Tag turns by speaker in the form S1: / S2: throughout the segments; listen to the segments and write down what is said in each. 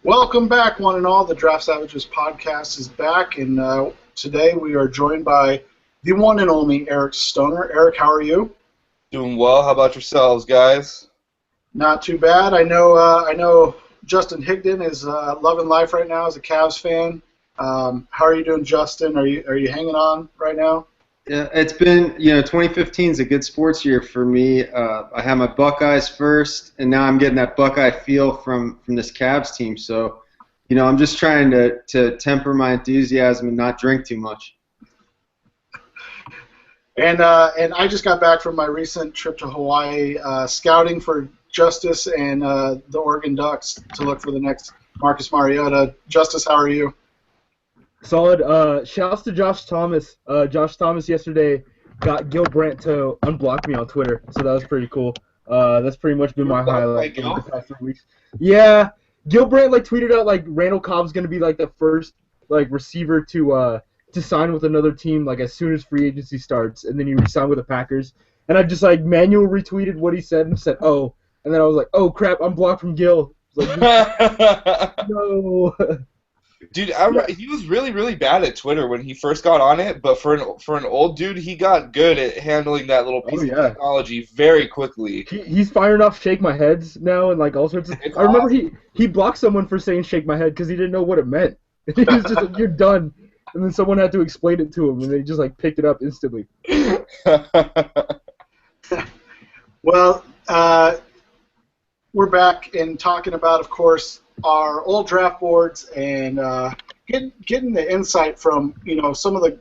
S1: Welcome back, one and all. The Draft Savages podcast is back, and today we are joined by the one and only Eric Stoner. Eric, how are you?
S2: Doing well. How about yourselves, guys?
S1: Not too bad. I know. Justin Higdon is loving life right now as a Cavs fan. How are you doing, Justin? Are you hanging on right now?
S3: Yeah, it's been, 2015 is a good sports year for me. I had my Buckeyes first, and now I'm getting that Buckeye feel from this Cavs team. So, I'm just trying to temper my enthusiasm and not drink too much.
S1: And I just got back from my recent trip to Hawaii, scouting for Justice and the Oregon Ducks to look for the next Marcus Mariota. Justice, how are you?
S4: Solid. Shouts to Josh Thomas. Josh Thomas yesterday got Gil Brandt to unblock me on Twitter, so that was pretty cool. That's pretty much been my highlight in the past 3 weeks. Yeah, Gil Brandt tweeted out Randall Cobb's gonna be the first receiver to sign with another team as soon as free agency starts, and then he re-signed with the Packers. And I just manual retweeted what he said and said oh, and then I was like, oh crap, I'm blocked from Gil. No.
S2: Dude, he was really, really bad at Twitter when he first got on it, but for an old dude, he got good at handling that little piece of technology very quickly.
S4: He's firing off shake my heads now and all sorts of. I remember he blocked someone for saying shake my head because he didn't know what it meant. He was just like, you're done, and then someone had to explain it to him, and they just picked it up instantly.
S1: Well, we're back and talking about, of course, our old draft boards and getting the insight from some of the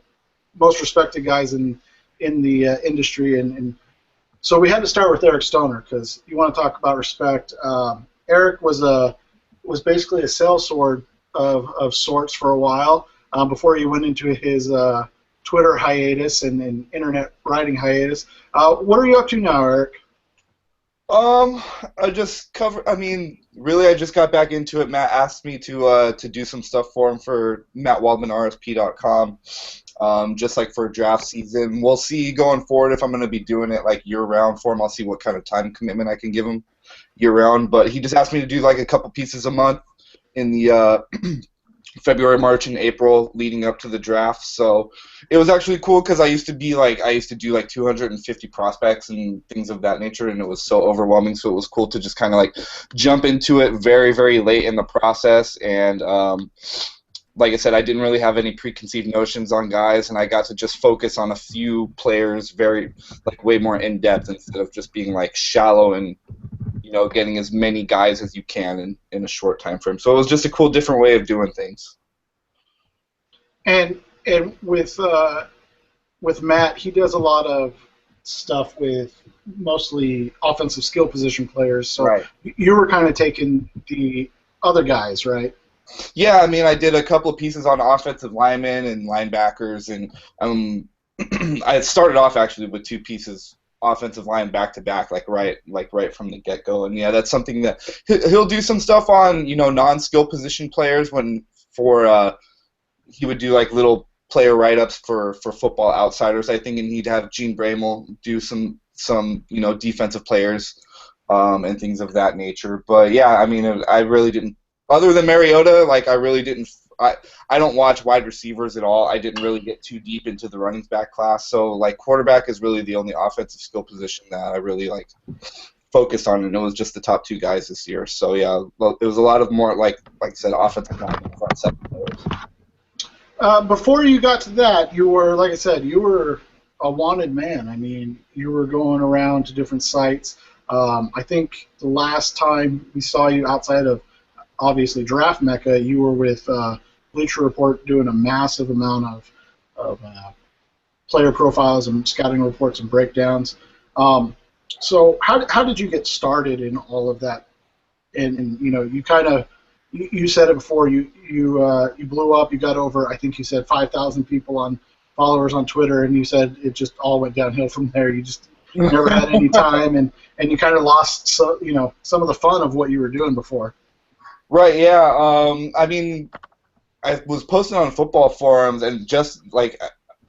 S1: most respected guys in the industry, and so we had to start with Eric Stoner because you want to talk about respect. Eric was basically a sellsword of sorts for a while before he went into his Twitter hiatus and internet writing hiatus. What are you up to now, Eric?
S2: I just really, I just got back into it. Matt asked me to do some stuff for him for mattwaldmanrsp.com, just for draft season. We'll see going forward if I'm going to be doing it year-round for him. I'll see what kind of time commitment I can give him year-round. But he just asked me to do a couple pieces a month in the February, March, and April leading up to the draft. So it was actually cool because I used to do 250 prospects and things of that nature, and it was so overwhelming. So it was cool to just kind of jump into it very, very late in the process. And like I said, I didn't really have any preconceived notions on guys, and I got to just focus on a few players very way more in depth instead of just being shallow and getting as many guys as you can in a short time frame. So it was just a cool, different way of doing things.
S1: And with Matt, he does a lot of stuff with mostly offensive skill position players. So
S2: right.
S1: You were kind of taking the other guys, right?
S2: Yeah, I did a couple of pieces on offensive linemen and linebackers, and I started off actually with 2 pieces. Offensive line back to back, right from the get go, and yeah, that's something that he'll do some stuff on, non-skill position players he would do little player write-ups for Football Outsiders, I think, and he'd have Gene Bramel do some defensive players and things of that nature. But yeah, I really didn't, other than Mariota, I really didn't. I don't watch wide receivers at all. I didn't really get too deep into the running back class. So, quarterback is really the only offensive skill position that I really, focused on, and it was just the top 2 guys this year. So, yeah, it was a lot of more, like I said, offensive line and front seven players.
S1: Before you got to that, you were, like I said, you were a wanted man. You were going around to different sites. I think the last time we saw you outside of, obviously, Draft Mecca, you were with Bleacher Report doing a massive amount of player profiles and scouting reports and breakdowns. So how did you get started in all of that? And you kind of you said it before, you blew up. You got over, I think you said 5,000 followers on Twitter, and you said it just all went downhill from there. You just never had any time, and you kind of lost some of the fun of what you were doing before.
S2: Right, yeah. I was posting on football forums, and just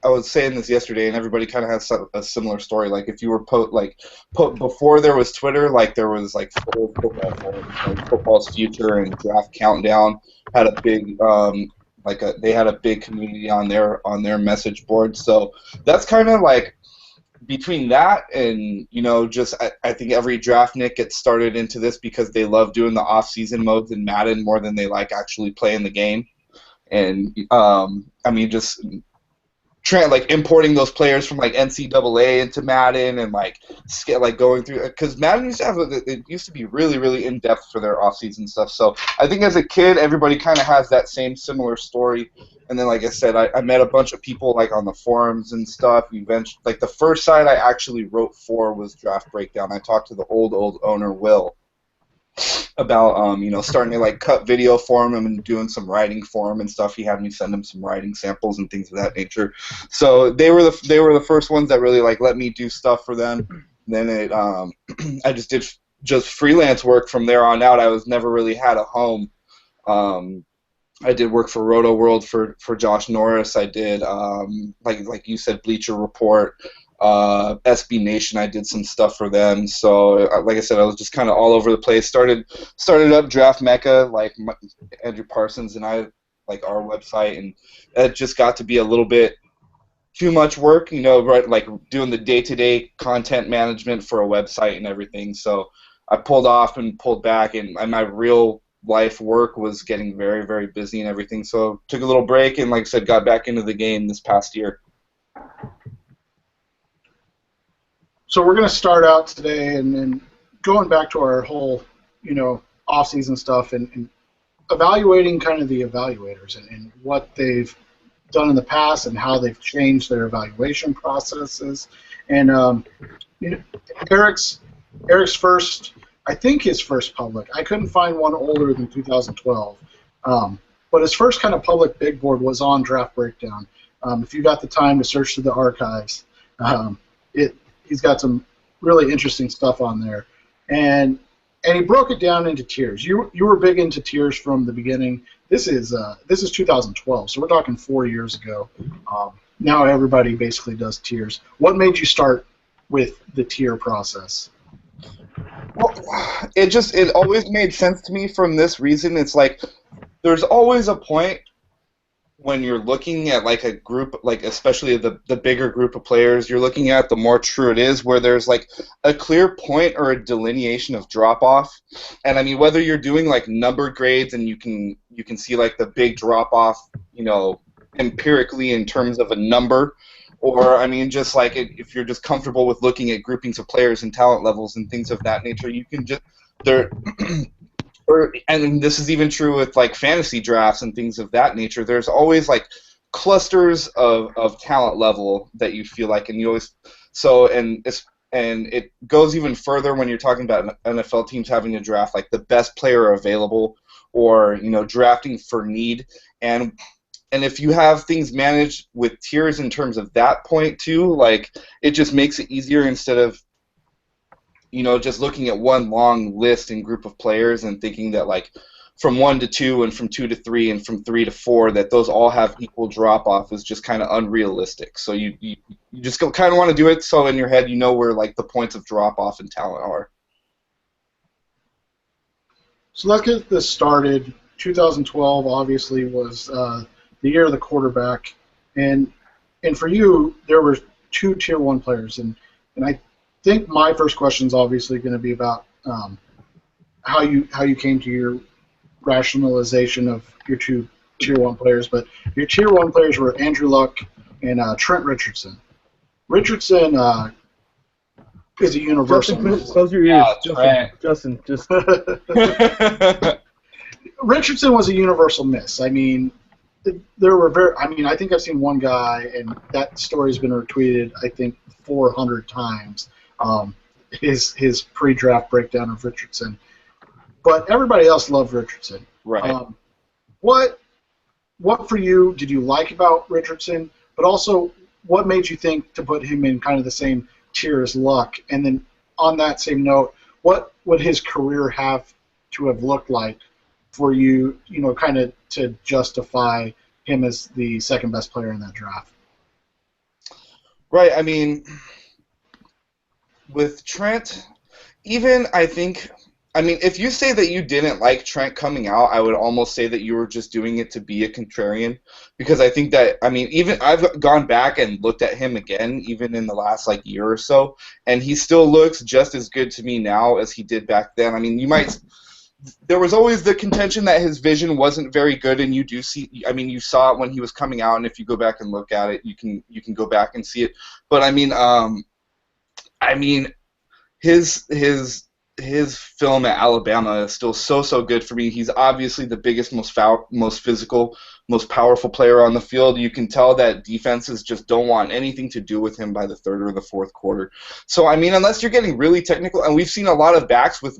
S2: was saying this yesterday, and everybody kind of has a similar story. Like if you were before there was Twitter, like there was like full football forums, like Football's Future and Draft Countdown had a big they had a big community on their message board. So that's kind of like between that and just I think every draftnik gets started into this because they love doing the off-season modes in Madden more than they like actually playing the game. And I mean, just like importing those players from like NCAA into Madden and like going through, because Madden used to have it used to be really, really in depth for their off-season stuff. So I think as a kid, everybody kind of has that similar story. And then, like I said, I met a bunch of people like on the forums and stuff. Eventually, like the first site I actually wrote for was Draft Breakdown. I talked to the old owner Will about starting to like cut video for him and doing some writing for him and stuff. He had me send him some writing samples and things of that nature. So they were the first ones that really like let me do stuff for them. And then I just did freelance work from there on out. I was never really had a home. I did work for Roto World for Josh Norris. I did like you said, Bleacher Report. SB Nation, I did some stuff for them. So, like I said, I was just kind of all over the place. Started up Draft Mecca, like Andrew Parsons and I, like our website, and it just got to be a little bit too much work, right? Like doing the day-to-day content management for a website and everything. So I pulled off and pulled back, and my real life work was getting very, very busy and everything. So took a little break, and like I said, got back into the game this past year.
S1: So we're going to start out today and going back to our whole, off-season stuff and evaluating kind of the evaluators and what they've done in the past and how they've changed their evaluation processes. And Eric's first, I think his first public, I couldn't find one older than 2012, but his first kind of public big board was on Draft Breakdown. If you got the time to search through the archives, he's got some really interesting stuff on there, and he broke it down into tiers. You were big into tiers from the beginning. This is 2012, so we're talking 4 years ago. Now everybody basically does tiers. What made you start with the tier process?
S2: Well, it always made sense to me from this reason. It's like there's always a point when you're looking at like a group, like especially the bigger group of players, you're looking at, the more true it is, where there's like a clear point or a delineation of drop off. And I mean, whether you're doing like number grades and you can see like the big drop off, empirically in terms of a number, or I mean, just like if you're just comfortable with looking at groupings of players and talent levels and things of that nature, you can just and this is even true with like fantasy drafts and things of that nature. There's always like clusters of talent level that you feel like, and you always and it goes even further when you're talking about NFL teams having to draft like the best player available, or drafting for need, and if you have things managed with tiers in terms of that point too, like it just makes it easier instead of just looking at one long list and group of players and thinking that like from 1 to 2 and from 2 to 3 and from 3 to 4 that those all have equal drop off is just kind of unrealistic. So you just kind of want to do it so in your head where like the points of drop off in talent are.
S1: So let's get this started. 2012 obviously was the year of the quarterback, and for you there were 2 tier 1 players, and I think my first question is obviously going to be about how you came to your rationalization of your 2 tier 1 players. But your tier 1 players were Andrew Luck and Trent Richardson. Richardson is a universal.
S4: Justin, close your ears. Justin, just.
S1: Richardson was a universal miss. I mean, there were I think I've seen one guy, and that story's been retweeted I think 400 times. His pre-draft breakdown of Richardson, but everybody else loved Richardson.
S2: Right.
S1: What for you did you like about Richardson? But also, what made you think to put him in kind of the same tier as Luck? And then, on that same note, what would his career have to have looked like for you, kind of to justify him as the second best player in that draft?
S2: Right. I mean, with Trent, even I think. I mean, if you say that you didn't like Trent coming out, I would almost say that you were just doing it to be a contrarian, because I think that, I mean, even I've gone back and looked at him again, even in the last like year or so, and he still looks just as good to me now as he did back then. I mean, there was always the contention that his vision wasn't very good, and you do see, I mean, you saw it when he was coming out, and if you go back and look at it, you can go back and see it. But I mean, his film at Alabama is still so good for me. He's obviously the biggest, most physical, most powerful player on the field. You can tell that defenses just don't want anything to do with him by the third or the fourth quarter. So, I mean, unless you're getting really technical, and we've seen a lot of backs with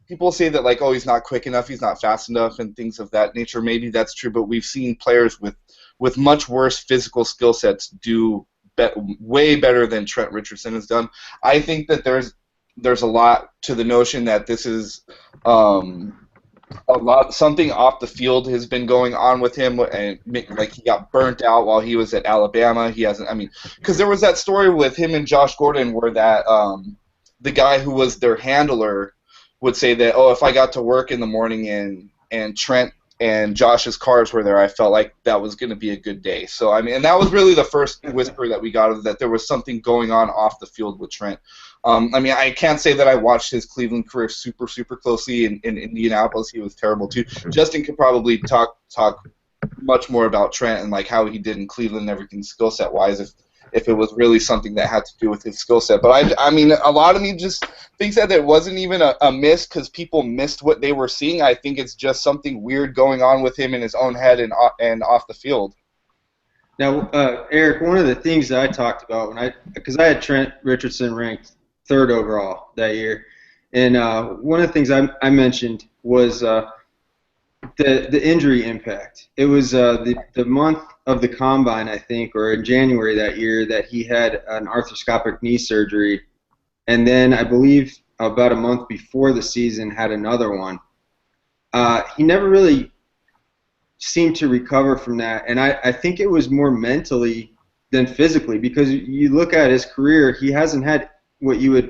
S2: people say that, like, oh, he's not quick enough, he's not fast enough, and things of that nature. Maybe that's true, but we've seen players with much worse physical skill sets do way better than Trent Richardson has done. I think that there's a lot to the notion that this is something off the field has been going on with him, and like he got burnt out while he was at Alabama. He hasn't. I mean, because there was that story with him and Josh Gordon where that the guy who was their handler would say that, oh, if I got to work in the morning and Trent and Josh's cars were there, I felt like that was going to be a good day. So, I mean, and that was really the first whisper that we got of that there was something going on off the field with Trent. I mean, I can't say that I watched his Cleveland career super closely. In Indianapolis, he was terrible too. Justin could probably talk much more about Trent and like how he did in Cleveland and everything skill set wise if it was really something that had to do with his skill set. But I mean, a lot of me just thinks that it wasn't even a miss because people missed what they were seeing. I think it's just something weird going on with him in his own head and off the field.
S3: Now, Eric, one of the things that I talked about because I had Trent Richardson ranked 3rd overall that year, and one of the things I mentioned was the injury impact. It was the month of the combine, I think, or in January that year, that he had an arthroscopic knee surgery, and then I believe about a month before the season had another one. He never really seemed to recover from that, and I think it was more mentally than physically, because you look at his career, he hasn't had what you would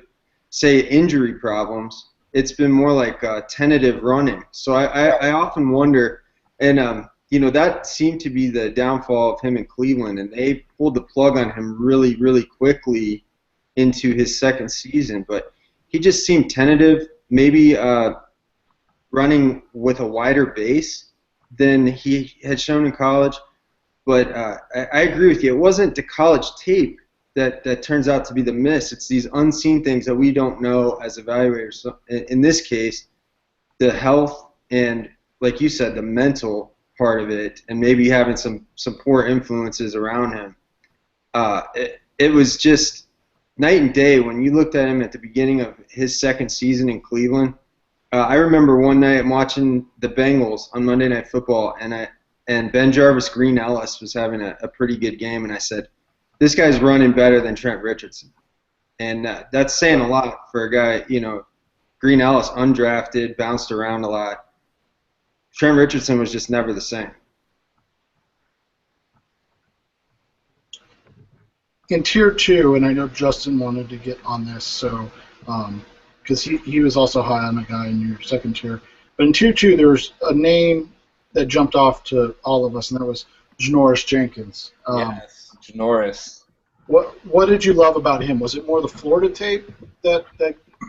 S3: say injury problems. It's been more like tentative running. So I often wonder, and you know, that seemed to be the downfall of him in Cleveland, and they pulled the plug on him really quickly into his second season. But he just seemed tentative, maybe running with a wider base than he had shown in college. But I agree with you. It wasn't the college tape that turns out to be the miss. It's these unseen things that we don't know as evaluators. So in this case, the health and, like you said, the mental part of it, and maybe having some poor influences around him. It was just night and day when you looked at him at the beginning of his second season in Cleveland. I remember one night I'm watching the Bengals on Monday Night Football, and Ben Jarvis Green Ellis was having a pretty good game, and I said, this guy's running better than Trent Richardson. And that's saying a lot for a guy, you know, Green Ellis, undrafted, bounced around a lot. Trent Richardson was just never the same.
S1: In Tier 2, and I know Justin wanted to get on this, so because he was also high on the guy in your second tier. But in Tier 2, there was a name that jumped off to all of us, and that was Janoris Jenkins.
S2: Yes, Janoris.
S1: What did you love about him? Was it more the Florida tape that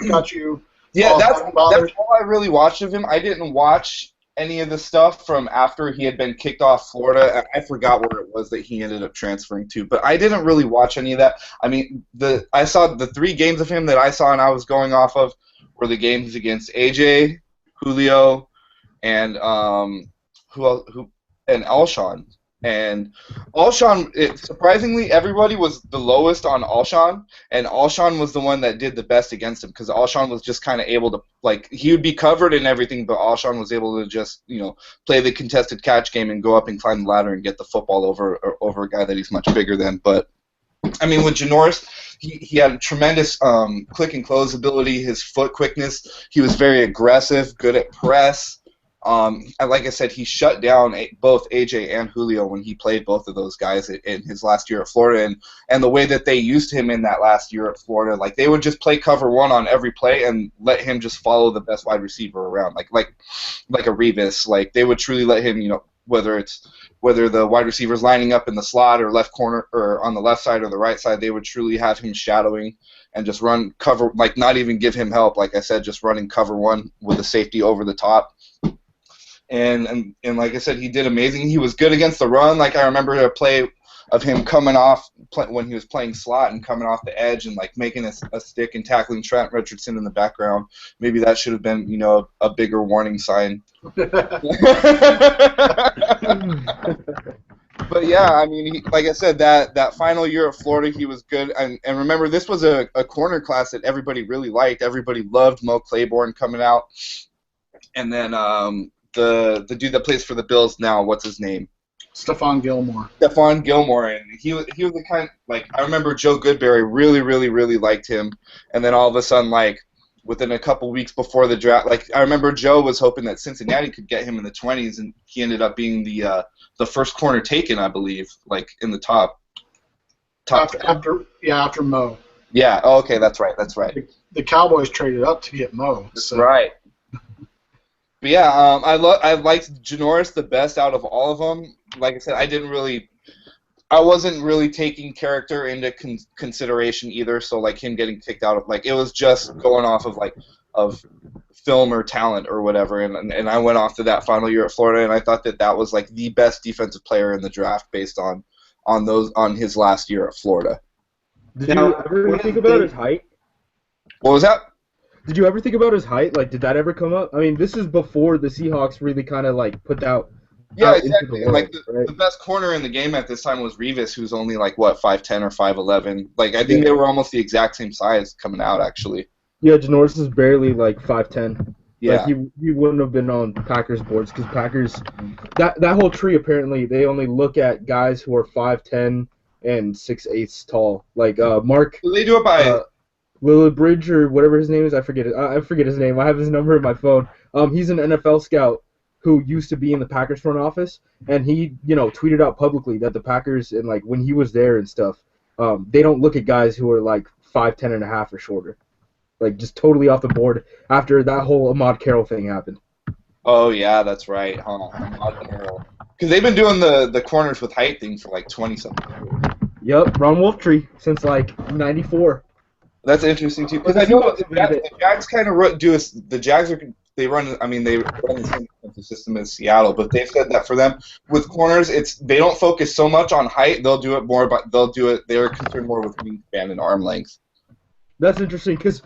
S1: got you?
S2: Yeah, that's all I really watched of him. I didn't watch any of the stuff from after he had been kicked off Florida. I forgot where it was that he ended up transferring to, but I didn't really watch any of that. I mean, I saw the 3 games of him that I saw and I was going off of were the games against AJ, Julio, and and Alshon. And Alshon, surprisingly, everybody was the lowest on Alshon, and Alshon was the one that did the best against him, because Alshon was just kind of able to, like, he would be covered and everything, but Alshon was able to just, you know, play the contested catch game and go up and climb the ladder and get the football over a guy that he's much bigger than. But I mean, with Janoris, he had a tremendous click and close ability, his foot quickness. He was very aggressive, good at press. like I said, he shut down both AJ and Julio when he played both of those guys in his last year at Florida, and the way that they used him in that last year at Florida, like they would just play cover one on every play and let him just follow the best wide receiver around, like a Revis. Like they would truly let him, whether the wide receiver's lining up in the slot or left corner or on the left side or the right side, they would truly have him shadowing and just run cover, like not even give him help. Like I said, just running cover one with a safety over the top. And like I said, he did amazing. He was good against the run. Like I remember a play of him coming off when he was playing slot and coming off the edge and like making a stick and tackling Trent Richardson in the background. Maybe that should have been, a bigger warning sign. But yeah, I mean, like I said, that final year at Florida, he was good. And remember, this was a corner class that everybody really liked. Everybody loved Mo Claiborne coming out. And then the dude that plays for the Bills now, what's his name?
S1: Stephon Gilmore.
S2: Stephon Gilmore, and he was the kind, like, I remember Joe Goodberry really, really, really liked him, and then all of a sudden, like, within a couple weeks before the draft, like, I remember Joe was hoping that Cincinnati could get him in the 20s, and he ended up being the first corner taken, I believe, like, in the top
S1: after Mo.
S2: Yeah, oh, okay, that's right.
S1: The Cowboys traded up to get Mo.
S2: That's right. But yeah, I liked Janoris the best out of all of them. Like I said, I wasn't really taking character into consideration either. So like him getting kicked out of, like, it was just going off of film or talent or whatever. And I went off to that final year at Florida, and I thought that was like the best defensive player in the draft based on his last year at Florida.
S4: Did you ever think about his height?
S2: What was that?
S4: Did you ever think about his height? Like, did that ever come up? I mean, this is before the Seahawks really kind of, like, put out.
S2: Yeah, exactly.
S4: World,
S2: like,
S4: right?
S2: the best corner in the game at this time was Revis, who's only, like, 5'10" or 5'11". Like, I think they were almost the exact same size coming out, actually.
S4: Yeah, Janoris is barely, like, 5'10".
S2: Yeah.
S4: Like, he wouldn't have been on Packers boards, because Packers, that whole tree, apparently, they only look at guys who are 5'10" and 6'8" tall. Like, Mark.
S2: So they do it by...
S4: Lillibridge or whatever his name is, I forget his name. I have his number in my phone. He's an NFL scout who used to be in the Packers front office, and he, tweeted out publicly that the Packers, and like when he was there and stuff, they don't look at guys who are like 5'10" and a half or shorter, like just totally off the board after that whole Ahmad Carroll thing happened.
S2: Oh yeah, that's right, huh? Ahmad Carroll. Because they've been doing the corners with height thing for like 20-something years.
S4: Yep, Ron Wolftree since like '94.
S2: That's interesting too, because I know the Jags kind of do this. The Jags they run the same defensive system as Seattle, but they've said that for them with corners, they don't focus so much on height. They'll do it more, but they're concerned more with wingspan and arm length.
S4: That's interesting because,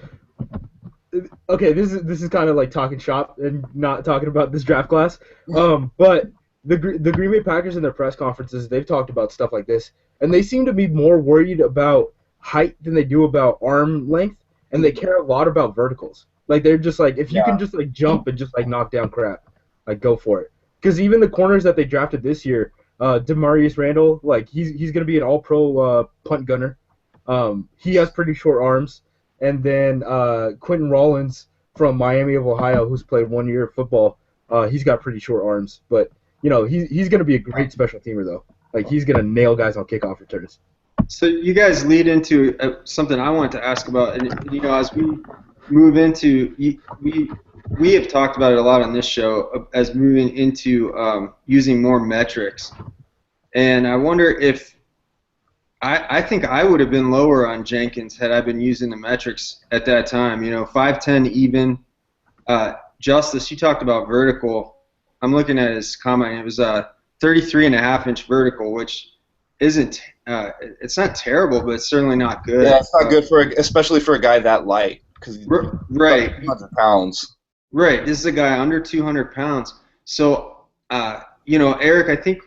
S4: okay, this is kind of like talking shop and not talking about this draft class. But the Green Bay Packers in their press conferences, they've talked about stuff like this, and they seem to be more worried about height than they do about arm length, and they care a lot about verticals. Like, they're just like, if you can just like jump and just like knock down crap, like, go for it. Because even the corners that they drafted this year, Demarius Randall, like, he's gonna be an all-pro punt gunner. He has pretty short arms. And then Quentin Rollins from Miami of Ohio, who's played 1 year of football, he's got pretty short arms. But he's gonna be a great special teamer though. Like, he's gonna nail guys on kickoff returns.
S3: So you guys lead into something I wanted to ask about, and as we move into, we have talked about it a lot on this show as moving into using more metrics, and I wonder if I think I would have been lower on Jenkins had I been using the metrics at that time. 5'10" even. Justice, you talked about vertical. I'm looking at his comment. It was 33.5-inch vertical, which isn't. It's not terrible, but it's certainly not good.
S2: Yeah, it's not good especially for a guy that light, because he's
S3: right,
S2: 200 pounds.
S3: Right, this is a guy under 200 pounds. So, Eric, I think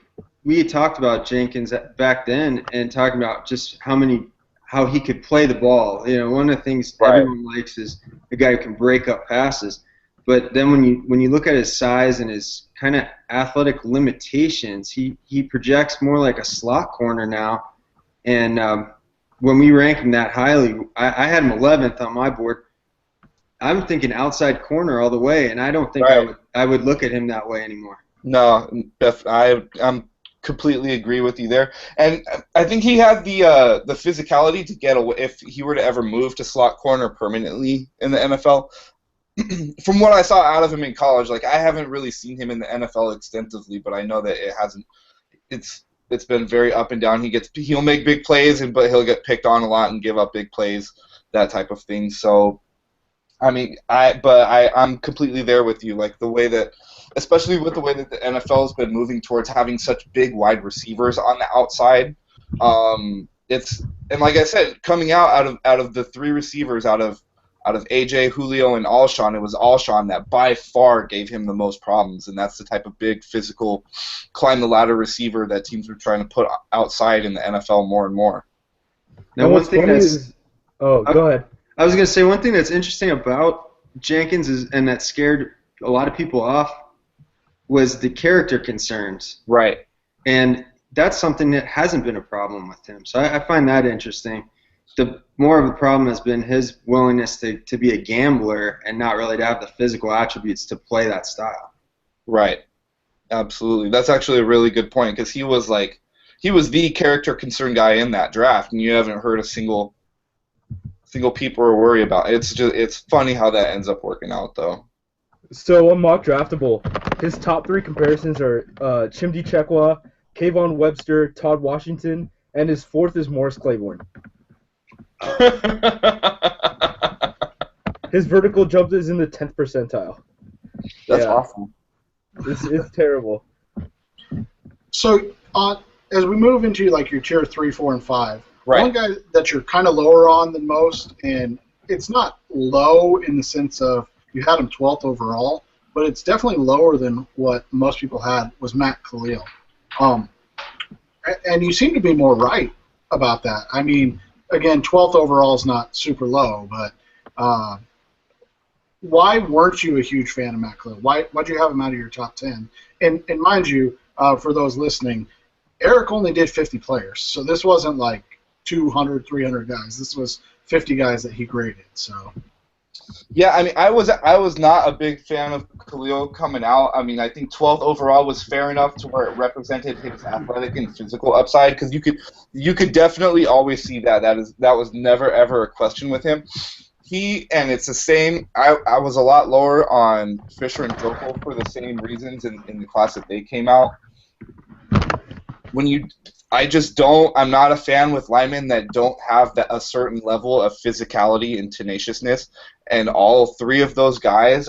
S3: we had talked about Jenkins back then and talking about just how he could play the ball. One of the things everyone likes is a guy who can break up passes. But then when you look at his size and his kind of athletic limitations, he projects more like a slot corner now. And when we rank him that highly, I had him 11th on my board. I'm thinking outside corner all the way, and I don't think
S2: Right.
S3: I would look at him that way anymore.
S2: No, I'm completely agree with you there, and I think he had the physicality to get away if he were to ever move to slot corner permanently in the NFL. From what I saw out of him in college, like I haven't really seen him in the NFL extensively, but I know that it hasn't. It's been very up and down. He'll make big plays, but he'll get picked on a lot and give up big plays, that type of thing. So, I mean, I'm completely there with you. Like the way that, especially with the way that the NFL has been moving towards having such big wide receivers on the outside. And like I said, coming out of the three receivers out of AJ, Julio, and Alshon, it was Alshon that by far gave him the most problems, and that's the type of big physical climb the ladder receiver that teams were trying to put outside in the NFL more and more.
S3: Now, one thing
S4: go ahead.
S3: I was going to say one thing that's interesting about Jenkins and that scared a lot of people off was the character concerns.
S2: Right.
S3: And that's something that hasn't been a problem with him. So I find that interesting. The more of a problem has been his willingness to be a gambler and not really to have the physical attributes to play that style.
S2: Right. Absolutely. That's actually a really good point because he was the character concern guy in that draft, and you haven't heard a single people are worried about. It's funny how that ends up working out though.
S4: So on Mock Draftable, his top 3 comparisons are Chimdi Chekwa, Kayvon Webster, Todd Washington, and his 4th is Morris Claiborne. His vertical jump is in the 10th percentile.
S2: That's awesome.
S4: It's terrible.
S1: So as we move into like your tier 3, 4, and 5,
S2: right.
S1: One guy that you're kind of lower on than most, and it's not low in the sense of you had him 12th overall, but it's definitely lower than what most people had, was Matt Khalil. And you seem to be more right about that. I mean, again, 12th overall is not super low, but why weren't you a huge fan of Matt Khalil? Why'd you have him out of your top 10? And mind you, for those listening, Eric only did 50 players, so this wasn't like 200, 300 guys. This was 50 guys that he graded. So.
S2: Yeah, I mean, I was not a big fan of Khalil coming out. I mean, I think 12th overall was fair enough to where it represented his athletic and physical upside because you could definitely always see that was never ever a question with him. And it's the same. I was a lot lower on Fisher and Jokel for the same reasons in the class that they came out. I'm not a fan with linemen that don't have a certain level of physicality and tenaciousness, and all 3 of those guys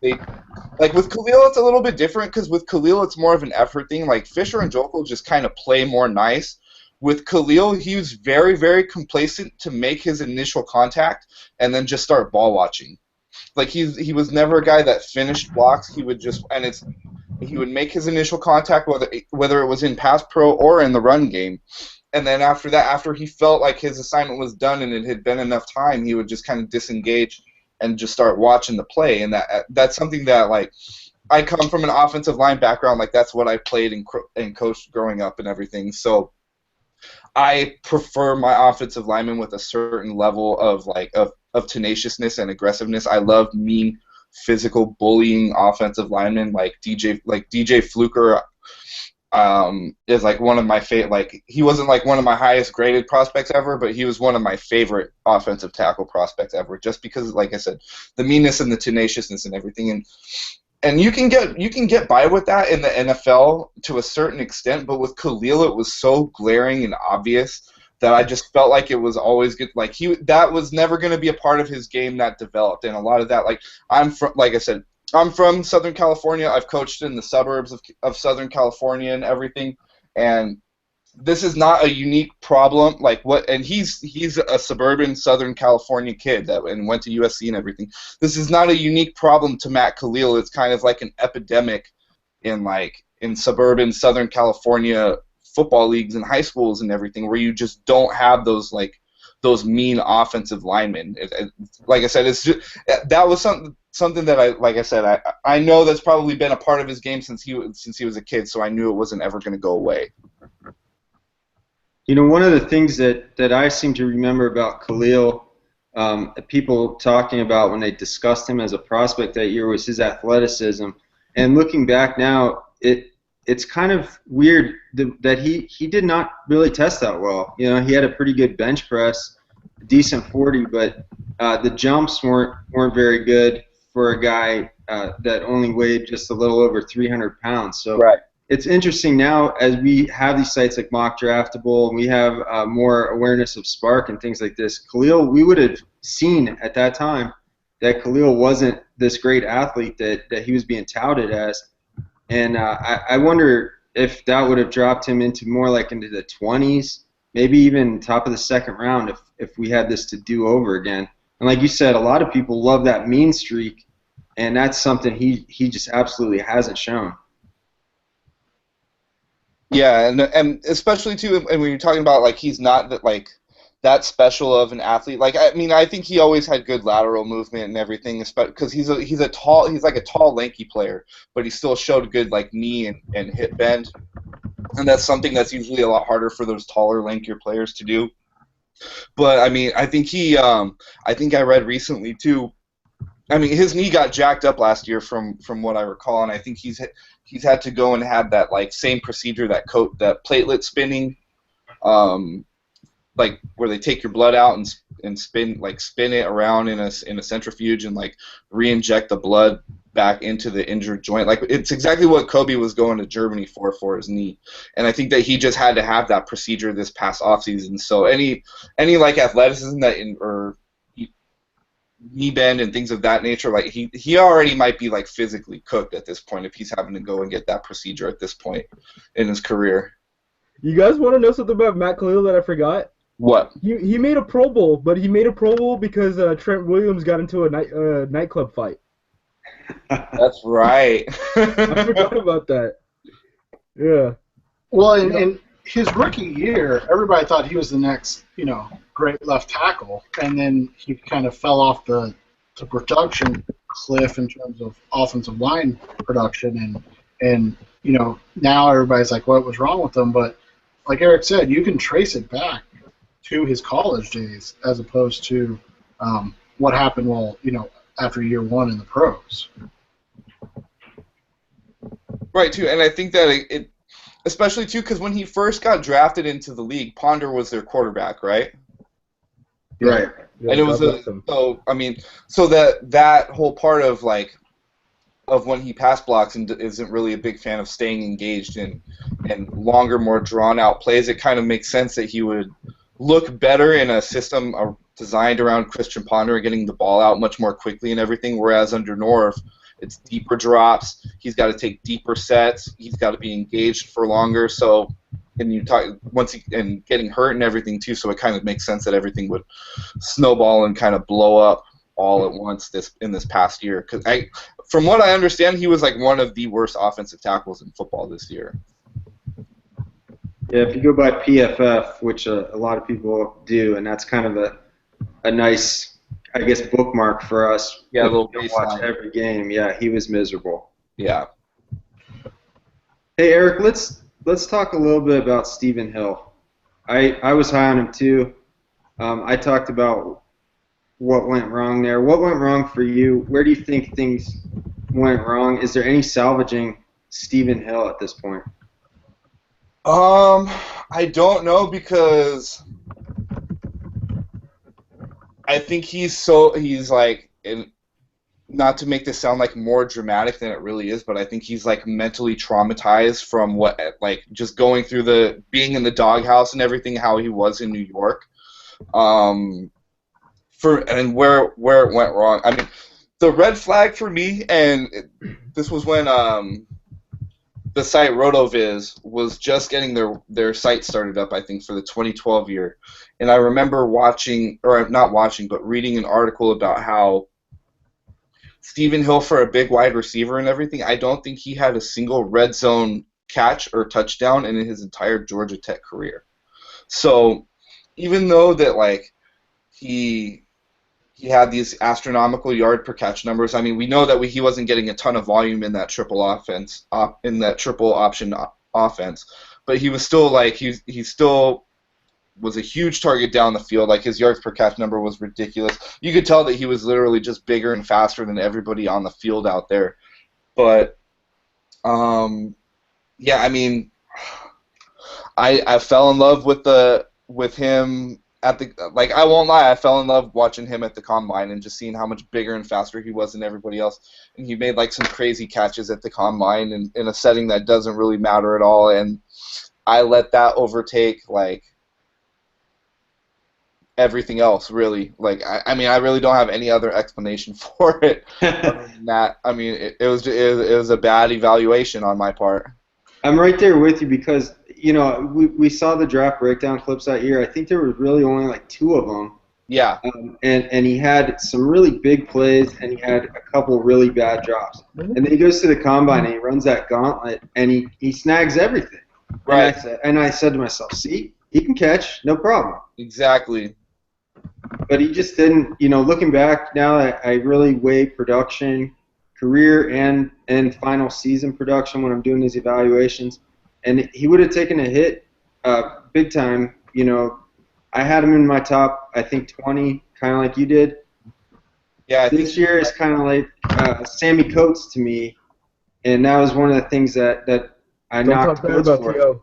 S2: like with Khalil, it's a little bit different because with Khalil, it's more of an effort thing. Like Fisher and Jokel just kind of play more nice. With Khalil, he was very, very complacent to make his initial contact and then just start ball watching. Like he was never a guy that finished blocks. He would make his initial contact, whether it was in pass pro or in the run game, and then after that, after he felt like his assignment was done and it had been enough time, he would just kind of disengage and just start watching the play. And that's something that, like, I come from an offensive line background, like that's what I played and coached growing up and everything. So I prefer my offensive linemen with a certain level of tenaciousness and aggressiveness. I love mean, physical, bullying offensive linemen like DJ Fluker is like one of my favorite. Like, he wasn't like one of my highest graded prospects ever, but he was one of my favorite offensive tackle prospects ever, just because, like I said, the meanness and the tenaciousness and everything. And you can get by with that in the NFL to a certain extent, but with Khalil, it was so glaring and obvious that I just felt like it was always good. Like, that was never going to be a part of his game that developed, and a lot of that, like, I'm from Southern California. I've coached in the suburbs of Southern California and everything, and this is not a unique problem. And he's a suburban Southern California kid and went to USC and everything. This is not a unique problem to Matt Khalil. It's kind of like an epidemic in suburban Southern California football leagues and high schools and everything, where you just don't have those mean offensive linemen. Like I said, that was something that I know that's probably been a part of his game since he was a kid, so I knew it wasn't ever going to go away.
S3: You know, one of the things that I seem to remember about Khalil, people talking about when they discussed him as a prospect that year was his athleticism. And looking back now, it's kind of weird that he did not really test that well. You know, he had a pretty good bench press, decent 40, but the jumps weren't very good for a guy that only weighed just a little over 300 pounds. So
S2: Right.
S3: it's interesting now as we have these sites like Mock Draftable, and we have more awareness of Spark and things like this. Khalil, we would have seen at that time that Khalil wasn't this great athlete that he was being touted as. And I wonder if that would have dropped him into more like into the 20s, maybe even top of the second round if we had this to do over again. And like you said, a lot of people love that mean streak, and that's something he just absolutely hasn't shown.
S2: Yeah, and especially too, and when you're talking about like he's not that special of an athlete. Like I mean, I think he always had good lateral movement and everything, because he's like a tall, lanky player, but he still showed good like knee and hip bend, and that's something that's usually a lot harder for those taller, lankier players to do. But I mean, I think I think I read recently too. I mean, his knee got jacked up last year from what I recall, and I think he's had to go and have that like same procedure, that platelet spinning, like where they take your blood out and spin it around in a centrifuge and like re-inject the blood back into the injured joint. Like it's exactly what Kobe was going to Germany for his knee, and I think that he just had to have that procedure this past offseason. So any like athleticism or knee bend and things of that nature, like he already might be like physically cooked at this point if he's having to go and get that procedure at this point in his career.
S4: You guys want to know something about Matt Khalil that I forgot?
S2: What?
S4: He made a Pro Bowl, but he made a Pro Bowl because Trent Williams got into a nightclub fight.
S2: That's right.
S4: I forgot about that. Yeah.
S1: Well, in his rookie year, everybody thought he was the next, great left tackle, and then he kind of fell off the production cliff in terms of offensive line production, and now everybody's like, what was wrong with him? But like Eric said, you can trace it back to his college days as opposed to what happened after year one in the pros.
S2: Right, too, and I think that it especially too because when he first got drafted into the league, Ponder was their quarterback, right?
S3: Right.
S4: Yeah,
S2: And it was so that whole part of when he pass blocks and isn't really a big fan of staying engaged in longer, more drawn out plays, it kind of makes sense that he would look better in a system designed around Christian Ponder getting the ball out much more quickly and everything, whereas under Norv, it's deeper drops. He's got to take deeper sets. He's got to be engaged for longer. So, and and getting hurt and everything too. So it kind of makes sense that everything would snowball and kind of blow up all at once in this past year. Because from what I understand, he was like one of the worst offensive tackles in football this year.
S3: Yeah, if you go by PFF, which a lot of people do, and that's kind of a nice, I guess, bookmark for us.
S2: Yeah, a little
S3: watch every game. Yeah, he was miserable.
S2: Yeah.
S3: Hey, Eric, let's talk a little bit about Stephen Hill. I was high on him too. I talked about what went wrong there. What went wrong for you? Where do you think things went wrong? Is there any salvaging Stephen Hill at this point?
S2: I don't know, because I think he's like, not to make this sound like more dramatic than it really is, but I think he's like mentally traumatized from just going through being in the doghouse and everything, how he was in New York, and where it went wrong. I mean, the red flag for me, and this was when the site RotoViz was just getting their site started up, I think, for the 2012 year. And I remember reading an article about how Stephen Hill, for a big wide receiver and everything, I don't think he had a single red zone catch or touchdown in his entire Georgia Tech career. So even though that he had these astronomical yard per catch numbers, I mean, we know that he wasn't getting a ton of volume in that triple option offense, but he was still he's still was a huge target down the field. Like his yards per catch number was ridiculous. You could tell that he was literally just bigger and faster than everybody on the field out there. But yeah, I mean, I fell in love with him at the, like, I won't lie, I fell in love watching him at the combine and just seeing how much bigger and faster he was than everybody else. And he made like some crazy catches at the combine in a setting that doesn't really matter at all. And I let that overtake like everything else, really. Like, I mean, I really don't have any other explanation for it other than that. I mean, it was a bad evaluation on my part.
S3: I'm right there with you because, you know, we saw the draft breakdown clips that year. I think there was really only like 2 of them.
S2: Yeah.
S3: And he had some really big plays, and he had a couple really bad drops. And then he goes to the combine, and he runs that gauntlet, and he snags everything.
S2: Right.
S3: And I said to myself, see, he can catch, no problem.
S2: Exactly.
S3: But he just didn't, you know, looking back now, I really weigh production, career and final season production when I'm doing these evaluations. And he would have taken a hit big time. You know, I had him in my top, I think, 20, kind of like you did.
S2: Yeah.
S3: This year is kind of like Sammy Coates to me, and that was one of the things that I knocked Coates for.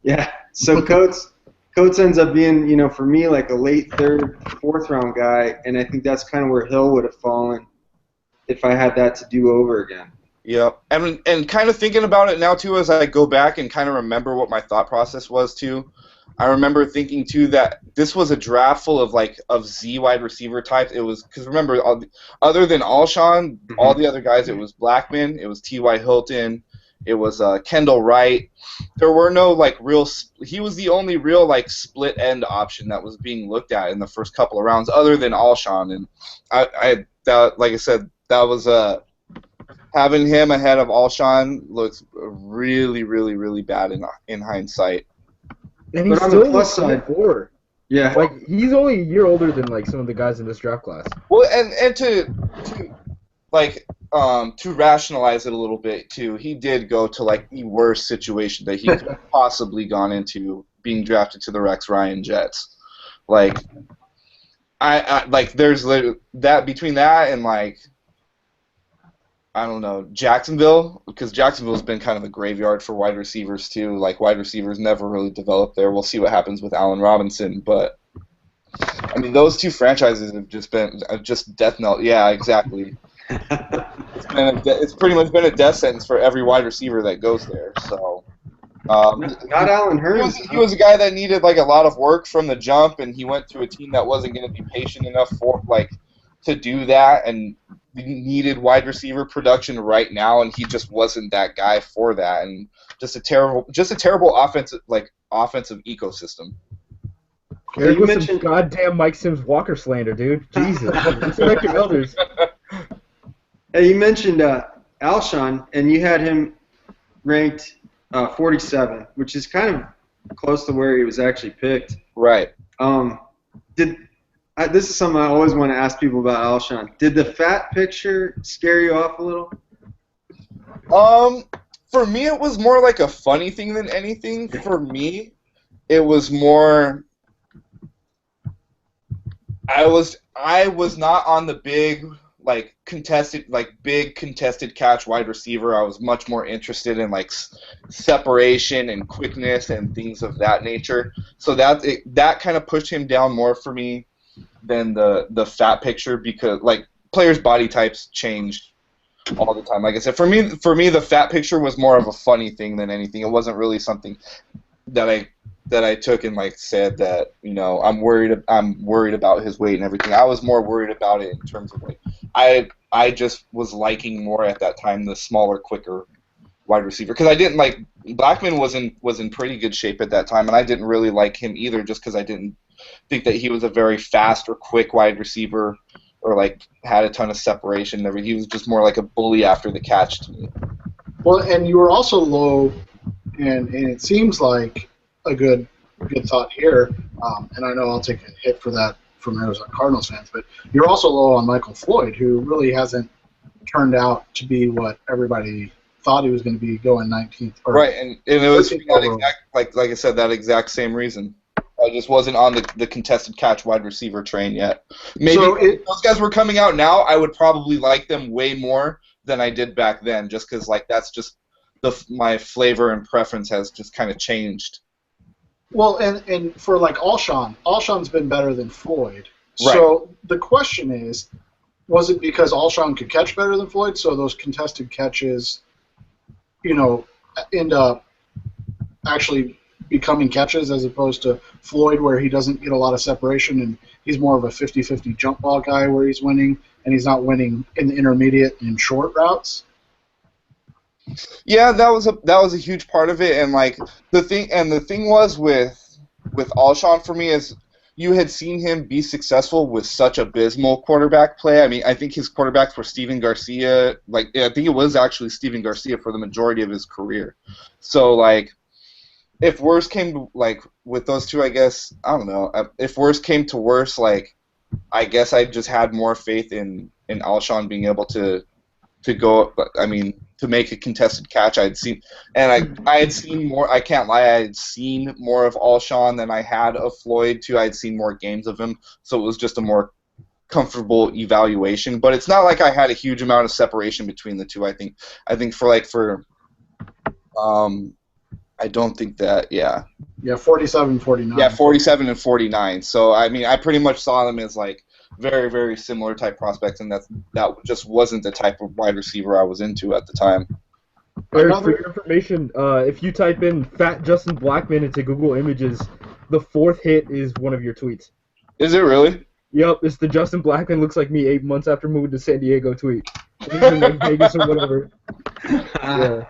S3: Yeah, so Coates ends up being, you know, for me, like a late 3rd, 4th round guy, and I think that's kind of where Hill would have fallen if I had that to do over again.
S2: Yeah, and kind of thinking about it now too, as I go back and kind of remember what my thought process was too. I remember thinking too that this was a draft full of Z wide receiver types. It was because remember, other than Alshon, all the other guys, it was Blackman, it was T.Y. Hilton, it was Kendall Wright. There were no like real. He was the only real like split end option that was being looked at in the first couple of rounds, other than Alshon. And I like I said, that was having him ahead of Alshon looks really, really, really bad in hindsight.
S4: And he's
S3: but on
S4: still
S3: the plus side,
S4: 24.
S3: Yeah.
S4: Like, he's only a year older than like some of the guys in this draft class.
S2: Well, and to rationalize it a little bit too, he did go to like the worst situation that he could have possibly gone into, being drafted to the Rex Ryan Jets. Like, I like there's that between that and like, I don't know, Jacksonville, because Jacksonville's been kind of a graveyard for wide receivers too. Like, wide receivers never really developed there. We'll see what happens with Allen Robinson, but I mean, those 2 franchises have just been death knell. Yeah, exactly. It's pretty much been a death sentence for every wide receiver that goes there. So,
S3: not Allen Hurns.
S2: He was a guy that needed like a lot of work from the jump, and he went to a team that wasn't going to be patient enough for like to do that, and needed wide receiver production right now, and he just wasn't that guy for that, and just a terrible offensive ecosystem.
S4: Eric with some goddamn Mike Sims Walker slander, dude. Jesus, respect your elders.
S3: Hey, you mentioned Alshon, and you had him ranked 47, which is kind of close to where he was actually picked.
S2: Right.
S3: This is something I always want to ask people about Alshon. Did the fat picture scare you off a little?
S2: For me, it was more like a funny thing than anything. For me, it was more. I was not on the big contested catch wide receiver. I was much more interested in like separation and quickness and things of that nature. So that kind of pushed him down more for me than the fat picture, because like players' body types change all the time. Like I said, for me the fat picture was more of a funny thing than anything. It wasn't really something that I took and like said that, you know, I'm worried about his weight and everything. I was more worried about it in terms of like I just was liking more at that time the smaller, quicker wide receiver, because I didn't like Blackman was in pretty good shape at that time, and I didn't really like him either, just because I didn't think that he was a very fast or quick wide receiver or like had a ton of separation. He was just more like a bully after the catch to me.
S1: Well, and you were also low, and it seems like a good thought here, and I know I'll take a hit for that from Arizona Cardinals fans, but you're also low on Michael Floyd, who really hasn't turned out to be what everybody thought he was going to be, going 19th.
S2: Right, and it was that exact, like I said, that exact same reason. I just wasn't on the contested catch wide receiver train yet. Maybe
S1: So
S2: if those guys were coming out now, I would probably like them way more than I did back then, just because like that's just my flavor and preference has just kind of changed.
S1: Well, and for like Alshon's been better than Floyd.
S2: Right.
S1: So the question is, was it because Alshon could catch better than Floyd, so those contested catches, end up actually becoming catches as opposed to Floyd where he doesn't get a lot of separation and he's more of a 50-50 jump ball guy where he's winning and he's not winning in the intermediate and short routes?
S2: Yeah, that was a huge part of it, and like the thing was with Alshon for me is you had seen him be successful with such abysmal quarterback play. I mean, I think his quarterbacks were Steven Garcia. I think it was actually Steven Garcia for the majority of his career. So like, if worse came to, like with those two, I guess I don't know. If worse came to worse, like I guess I just had more faith in Alshon being able to go. I mean, to make a contested catch, I had seen more. I can't lie, I had seen more of Alshon than I had of Floyd too. I had seen more games of him, so it was just a more comfortable evaluation. But it's not like I had a huge amount of separation between the two. I think I don't think that. Yeah.
S1: Yeah, 47-49.
S2: Yeah, 47 and 49. So I mean, I pretty much saw them as like very, very similar type prospects, and that just wasn't the type of wide receiver I was into at the time.
S4: Eric, for your information, if you type in Fat Justin Blackman into Google Images, the fourth hit is one of your tweets.
S2: Is it really?
S4: Yep, it's the Justin Blackman looks like me 8 months after moving to San Diego tweet. He's in like Vegas or whatever. Yeah.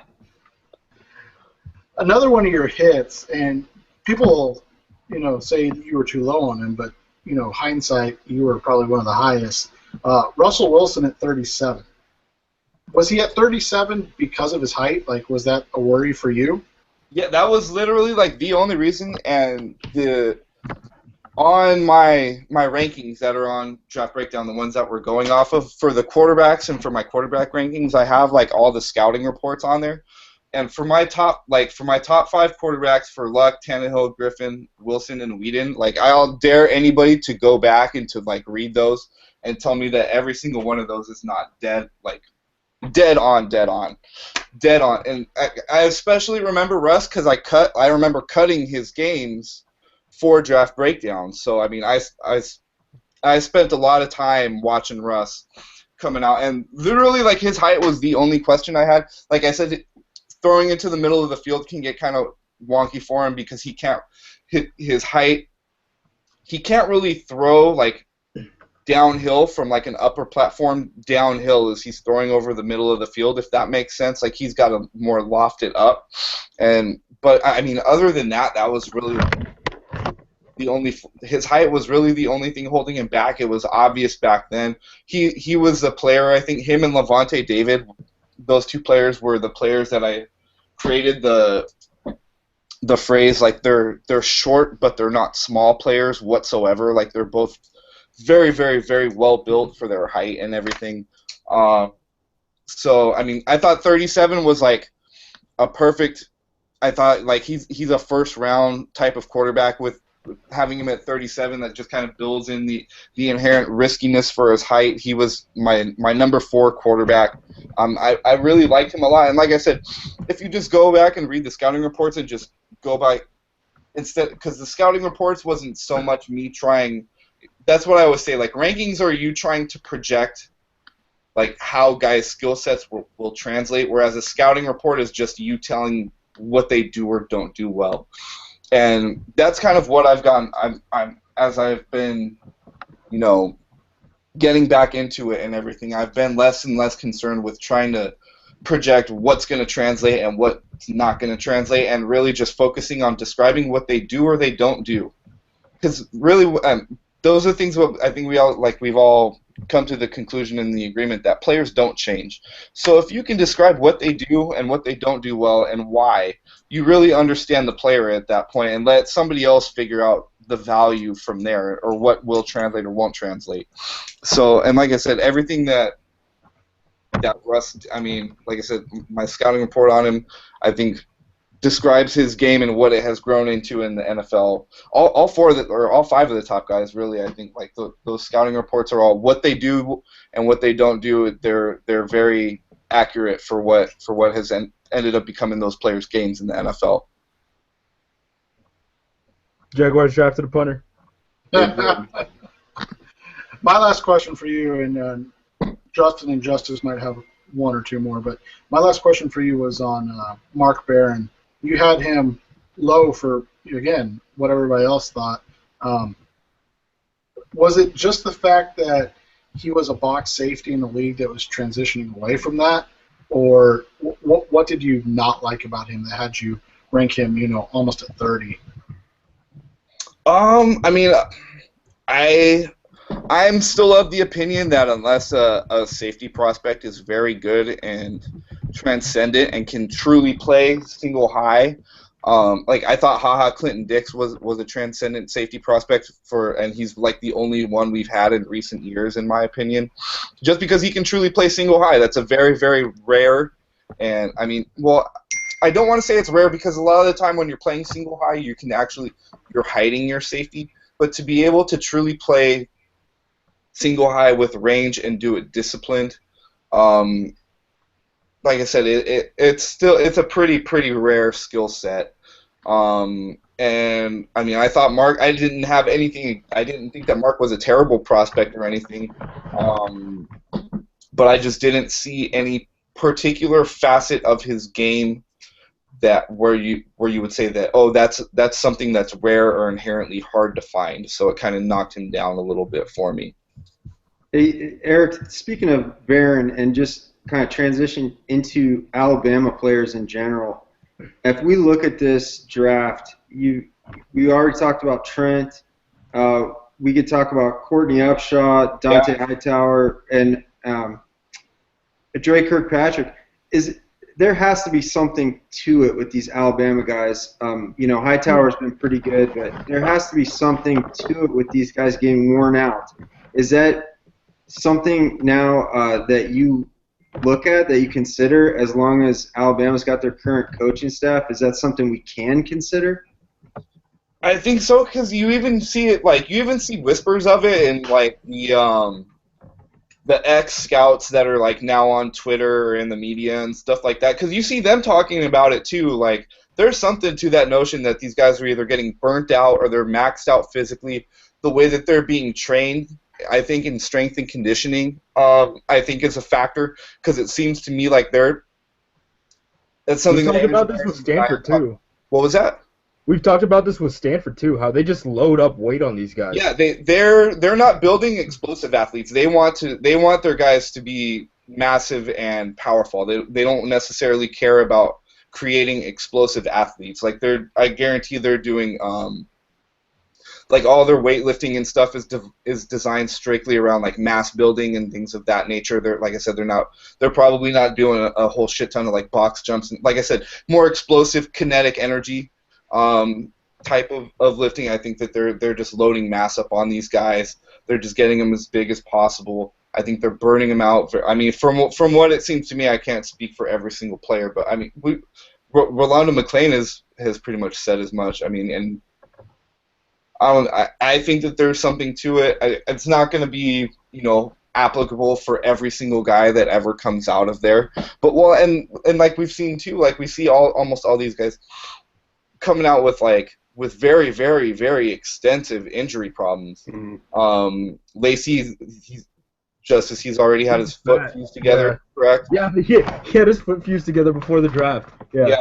S1: Another one of your hits, and people, say that you were too low on him, but hindsight, you were probably one of the highest. Russell Wilson at 37. Was he at 37 because of his height? Like, was that a worry for you?
S2: Yeah, that was literally like the only reason. And on my rankings that are on Draft Breakdown, the ones that we're going off of for the quarterbacks and for my quarterback rankings, I have like all the scouting reports on there. And for my top 5 quarterbacks, for Luck, Tannehill, Griffin, Wilson, and Whedon, like I'll dare anybody to go back and to like read those and tell me that every single one of those is not dead on. And I especially remember Russ because I remember cutting his games for Draft Breakdown. So I mean, I spent a lot of time watching Russ coming out, and literally like his height was the only question I had. Like I said, throwing into the middle of the field can get kind of wonky for him because he can't hit his height. He can't really throw like downhill from like an upper platform downhill as he's throwing over the middle of the field, if that makes sense. Like he's got to more loft it up. But I mean, other than that, that was really his height was really the only thing holding him back. It was obvious back then. He was the player, I think him and Levante David, those two players were the players that I created the phrase like they're short but they're not small players whatsoever. Like they're both very, very, very well built for their height and everything. So I mean, I thought 37 was like a perfect. I thought like he's a first round type of quarterback with having him at 37 that just kind of builds in the inherent riskiness for his height. He was my number 4 quarterback. I really liked him a lot, and like I said, if you just go back and read the scouting reports and just go by instead, because the scouting reports wasn't so much me trying. That's what I always say. Like rankings are you trying to project like how guys' skill sets will translate, whereas a scouting report is just you telling what they do or don't do well. And that's kind of what I've gotten. I'm as I've been, getting back into it and everything. I've been less and less concerned with trying to project what's going to translate and what's not going to translate, and really just focusing on describing what they do or they don't do. Because really, those are things I think we've all come to the conclusion in the agreement that players don't change. So if you can describe what they do and what they don't do well and why, you really understand the player at that point, and let somebody else figure out the value from there or what will translate or won't translate. So, and like I said, everything that Russ, I mean, like I said, my scouting report on him, I think describes his game and what it has grown into in the NFL. All five of the top guys, really, I think, like those scouting reports are all what they do and what they don't do. They're very accurate for what has ended up becoming those players' games in the NFL.
S4: Jaguars drafted a punter.
S1: My last question for you, and Justin and Justice might have one or two more, but my last question for you was on Mark Barron. You had him low for, again, what everybody else thought. Was it just the fact that he was a box safety in the league that was transitioning away from that, or what did you not like about him that had you rank him, almost at 30?
S2: I mean, I'm still of the opinion that unless a safety prospect is very good and transcendent and can truly play single high, like I thought Clinton Dix was a transcendent safety prospect and he's like the only one we've had in recent years, in my opinion, just because he can truly play single high. That's a very, very rare, and I mean, well, I don't want to say it's rare because a lot of the time when you're playing single high, you're hiding your safety, but to be able to truly play single high with range and do it disciplined, like I said, it's a pretty rare skill set. And I mean, I didn't think that Mark was a terrible prospect or anything, but I just didn't see any particular facet of his game that where you would say that, oh, that's something that's rare or inherently hard to find. So it kind of knocked him down a little bit for me.
S3: Hey, Eric, speaking of Barron and just kind of transition into Alabama players in general, if we look at this draft, we already talked about Trent. We could talk about Courtney Upshaw, Dante Hightower, and Dre Kirkpatrick. There has to be something to it with these Alabama guys. Hightower's been pretty good, but there has to be something to it with these guys getting worn out. Is that something now that you look at, that you consider, as long as Alabama's got their current coaching staff? Is that something we can consider?
S2: I think so, because you even see it, like, you even see whispers of it in, like, the ex-scouts that are, like, now on Twitter or in the media and stuff like that, because you see them talking about it, too. Like, there's something to that notion that these guys are either getting burnt out or they're maxed out physically. The way that they're being trained, I think, in strength and conditioning, I think is a factor, because it seems to me like that's something.
S4: We've talked about this with Stanford, too.
S2: What was that?
S4: We've talked about this with Stanford, too, how they just load up weight on these guys.
S2: Yeah, they're not building explosive athletes. They want their guys to be massive and powerful. They don't necessarily care about creating explosive athletes. Like, I guarantee they're doing like, all their weightlifting and stuff is designed strictly around, like, mass building and things of that nature. Like I said, they're probably not doing a whole shit ton of, like, box jumps and, like I said, more explosive kinetic energy type of lifting. I think that they're just loading mass up on these guys. They're just getting them as big as possible. I think they're burning them out. I mean, from what it seems to me, I can't speak for every single player, but I mean, Rolando McClain has pretty much said as much. I mean, and I think that there's something to it. It's not going to be, applicable for every single guy that ever comes out of there. But and like we've seen too, like we see almost all these guys coming out with very, very, very extensive injury problems. Mm-hmm. Lacey, he's already had his foot fused together, correct?
S4: Yeah, he had his foot fused together before the draft. Yeah.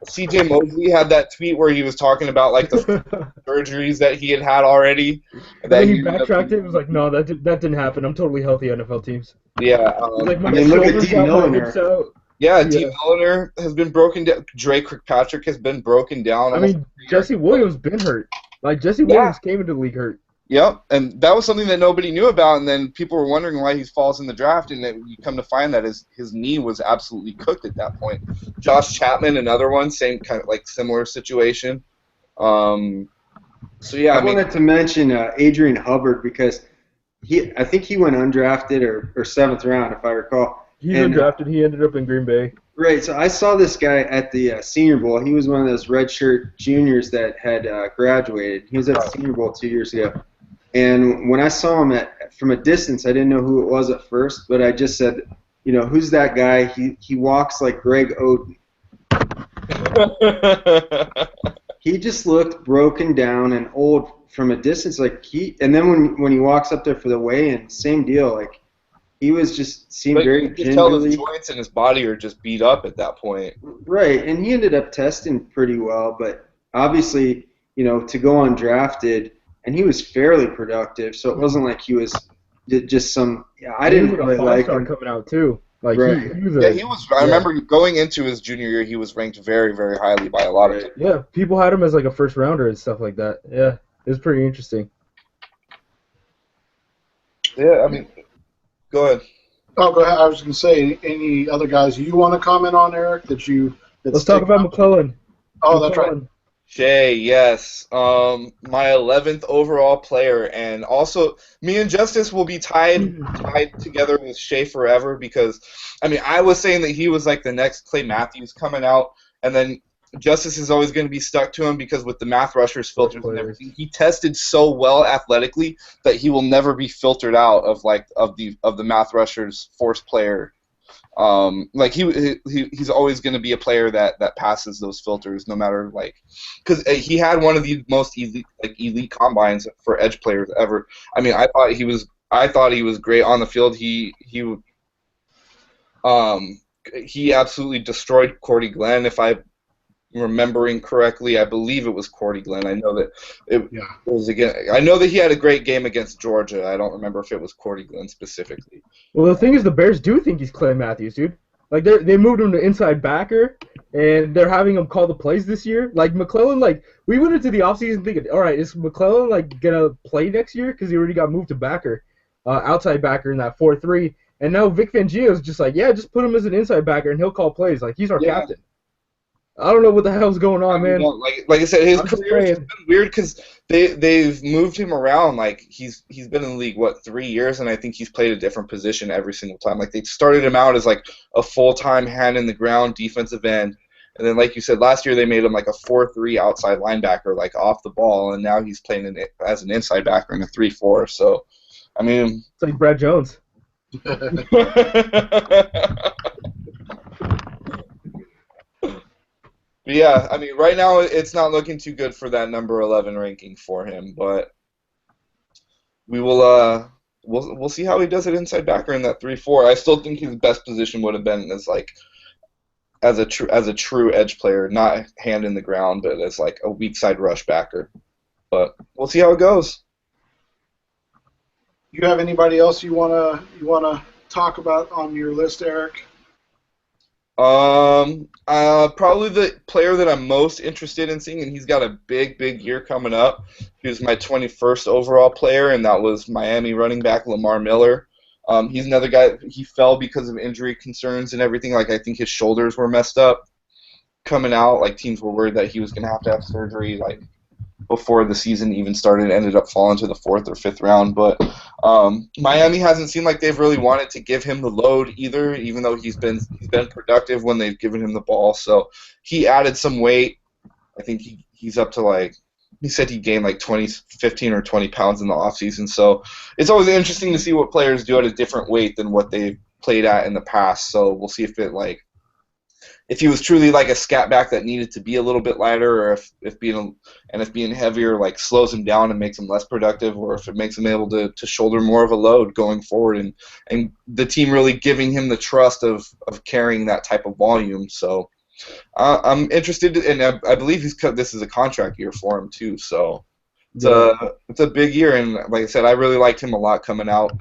S2: C.J. Mosley had that tweet where he was talking about, like, the surgeries that he had already.
S4: And then he backtracked it and was like, no, that didn't happen. I'm totally healthy, NFL teams.
S2: Yeah.
S3: Look at Dean Milliner.
S2: Yeah, Dean Milliner has been broken down. Dre Kirkpatrick has been broken down.
S4: I mean, Jesse Williams been hurt. Like, Jesse Williams came into the league hurt.
S2: Yep, and that was something that nobody knew about, and then people were wondering why he falls in the draft, and then you come to find that his knee was absolutely cooked at that point. Josh Chapman, another one, same kind of, like, similar situation. I
S3: wanted to mention Adrian Hubbard, because I think he went undrafted or 7th round, if I recall.
S4: He's undrafted. He ended up in Green Bay.
S3: Right, so I saw this guy at the Senior Bowl. He was one of those redshirt juniors that had graduated. He was at the Senior Bowl 2 years ago. And when I saw him from a distance, I didn't know who it was at first, but I just said, who's that guy? He walks like Greg Oden. He just looked broken down and old from a distance. And then when he walks up there for the weigh-in, same deal. Like, he was just seemed very
S2: you can tell
S3: genuinely.
S2: his joints in his body are just beat up at that point.
S3: Right, and he ended up testing pretty well, but obviously, to go undrafted, and he was fairly productive, so it wasn't like he was just some. I didn't really like him
S4: coming out too. Like
S3: right.
S4: he
S2: was. I remember going into his junior year, he was ranked very, very highly by a lot of people.
S4: Yeah, people had him as like a first rounder and stuff like that. Yeah, it was pretty interesting.
S2: Yeah, I mean, go ahead.
S1: Oh, go ahead. I was going to say, any other guys you want to comment on, Eric?
S4: Let's talk about McClellan.
S1: Oh, that's right.
S2: Shay, yes. My 11th overall player, and also me and Justice will be tied together with Shay forever because, I mean, I was saying that he was like the next Clay Matthews coming out, and then Justice is always going to be stuck to him because with the math rushers filters and everything, he tested so well athletically that he will never be filtered out of the math rushers forced player. He's always going to be a player that passes those filters no matter because he had one of the most elite combines for edge players ever. I mean, I thought he was great on the field. He absolutely destroyed Cordy Glenn. If I'm remembering correctly, I believe it was Cordy Glenn. I know that it was I know that he had a great game against Georgia. I don't remember if it was Cordy Glenn specifically.
S4: Well, the thing is, the Bears do think he's Clay Matthews, dude. Like they moved him to inside backer, and they're having him call the plays this year. Like McClellan, we went into the offseason thinking, all right, is McClellan gonna play next year because he already got moved to backer, outside backer in that 4-3, and now Vic Fangio's just just put him as an inside backer and he'll call plays. Like he's our captain. I don't know what the hell's going on, man.
S2: Like I said, his career has been weird because they've moved him around. Like he's been in the league 3 years, and I think he's played a different position every single time. Like they started him out as a full-time hand in the ground defensive end, and then like you said last year they made him a 4-3 outside linebacker off the ball, and now he's playing as an inside backer in a 3-4. So, I mean,
S4: it's like Brad Jones.
S2: Yeah, I mean, right now it's not looking too good for that number 11 ranking for him, but we will we'll see how he does it inside backer in that 3-4. I still think his best position would have been as a true edge player, not hand in the ground, but as a weak side rush backer. But we'll see how it goes.
S1: You have anybody else you wanna talk about on your list, Eric?
S2: Probably the player that I'm most interested in seeing, and he's got a big year coming up. He was my 21st overall player, and that was Miami running back Lamar Miller. He's another guy. He fell because of injury concerns and everything. I think his shoulders were messed up coming out. Teams were worried that he was going to have surgery, before the season even started. Ended up falling to the 4th or 5th round. But Miami hasn't seemed like they've really wanted to give him the load either, even though he's been productive when they've given him the ball. So he added some weight. I think he's up to he said he gained 15 or 20 pounds in the offseason. So it's always interesting to see what players do at a different weight than what they've played at in the past. So we'll see if he was truly a scat back that needed to be a little bit lighter, or if being heavier slows him down and makes him less productive, or if it makes him able to shoulder more of a load going forward, and the team really giving him the trust of carrying that type of volume. So I'm interested, and I believe this is a contract year for him too. So it's a big year, and like I said, I really liked him a lot coming out.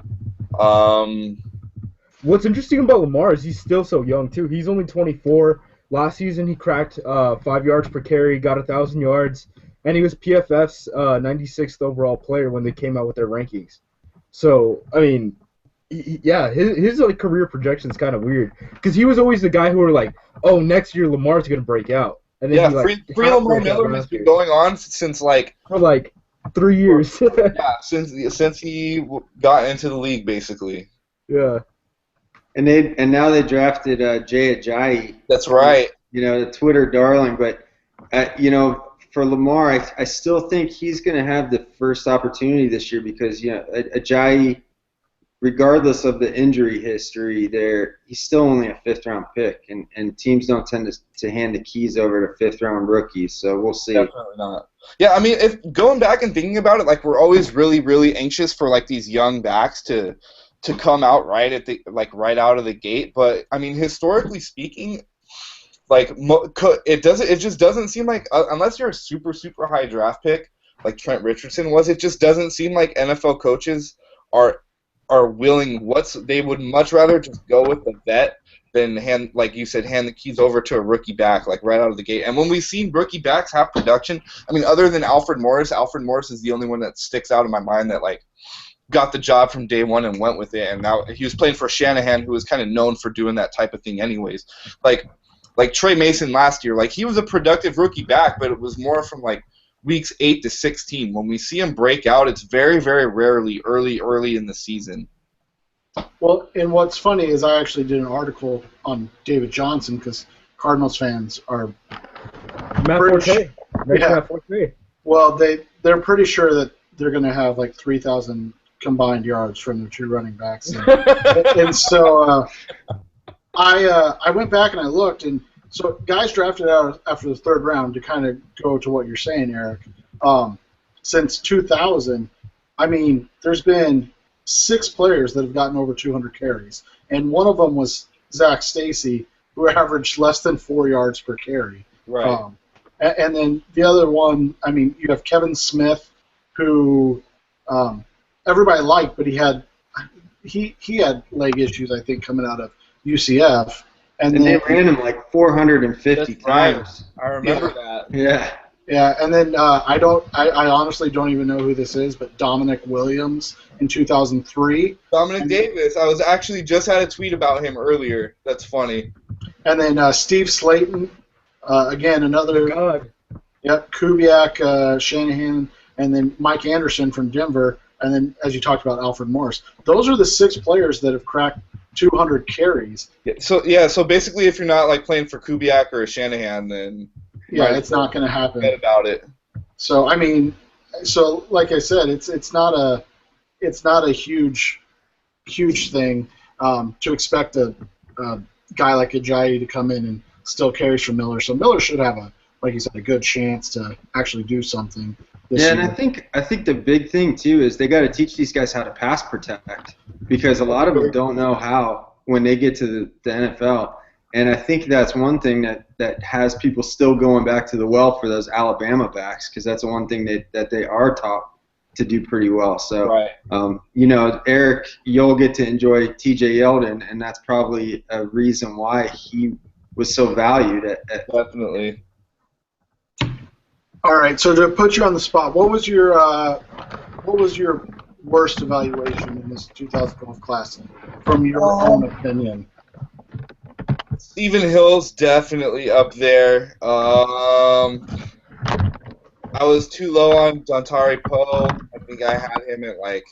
S4: What's interesting about Lamar is he's still so young, too. He's only 24. Last season, he cracked 5 yards per carry, got 1,000 yards, and he was PFF's 96th overall player when they came out with their rankings. So, I mean, his career projection is kind of weird because he was always the guy who were oh, next year Lamar's going to break out. And then
S2: free Lamar Miller has been going on since
S4: for 3 years.
S2: since he got into the league, basically.
S4: Yeah.
S3: And now they drafted Jay Ajayi.
S2: That's right.
S3: You know, the Twitter darling. But you know, for Lamar, I still think he's going to have the first opportunity this year because Ajayi, regardless of the injury history, he's still only a fifth-round pick, and teams don't tend to hand the keys over to fifth-round rookies. So we'll see.
S2: Definitely not. Yeah, I mean, if going back and thinking about it, like we're always really, really anxious for like these young backs to come out right out of the gate. But I mean, historically speaking, like it just doesn't seem like unless you're a super, super high draft pick like Trent Richardson was, it just doesn't seem like NFL coaches are willing. They would much rather just go with the vet than hand the keys over to a rookie back like right out of the gate. And when we've seen rookie backs have production, I mean, other than Alfred Morris is the only one that sticks out in my mind that like got the job from day one and went with it. And now he was playing for Shanahan, who was kind of known for doing that type of thing anyways. Like Trey Mason last year, like he was a productive rookie back, but it was more from like weeks 8 to 16. When we see him break out, it's very, very rarely early in the season.
S1: Well, and what's funny is I actually did an article on David Johnson because Cardinals fans are
S4: Matt Forte. Matt Forte.
S1: Well, they're pretty sure that they're going to have like 3,000 combined yards from their two running backs, and so I went back and I looked, and so guys drafted out after the third round to kind of go to what you're saying, Eric. Since 2000, I mean, there's been 6 players that have gotten over 200 carries, and one of them was Zach Stacy, who averaged less than 4 yards per carry.
S2: Right.
S1: And then the other one, I mean, you have Kevin Smith, who everybody liked, but he had leg issues, I think, coming out of UCF. And
S3: they ran him like 450 times.
S2: I remember that.
S3: Yeah.
S1: Yeah, and then I honestly don't even know who this is, but Dominic Williams in 2003.
S2: Dominic Davis. I was actually just had a tweet about him earlier. That's funny.
S1: And then Steve Slayton, again, another.
S4: Oh, God.
S1: Yep, Kubiak, Shanahan, and then Mike Anderson from Denver, and then, as you talked about, Alfred Morris. Those are the 6 players that have cracked 200 carries.
S2: So basically, if you're not like playing for Kubiak or Shanahan, then
S1: it's not going to happen.
S2: Forget about it.
S1: So I mean, like I said, it's not a huge thing to expect a guy like Ajayi to come in and still carries for Miller. So Miller should have like you said, a good chance to actually do something.
S3: Yeah, and I think the big thing too is they got to teach these guys how to pass protect because a lot of them don't know how when they get to the NFL. And I think that's one thing that has people still going back to the well for those Alabama backs because that's the one thing that they are taught to do pretty well. So,
S2: right.
S3: Eric, you'll get to enjoy T.J. Yeldon, and that's probably a reason why he was so valued at
S2: Definitely.
S1: All right, so to put you on the spot, what was your worst evaluation in this 2012 class, from your own opinion?
S2: Stephen Hill's definitely up there. I was too low on Dontari Poe. I think I had him at like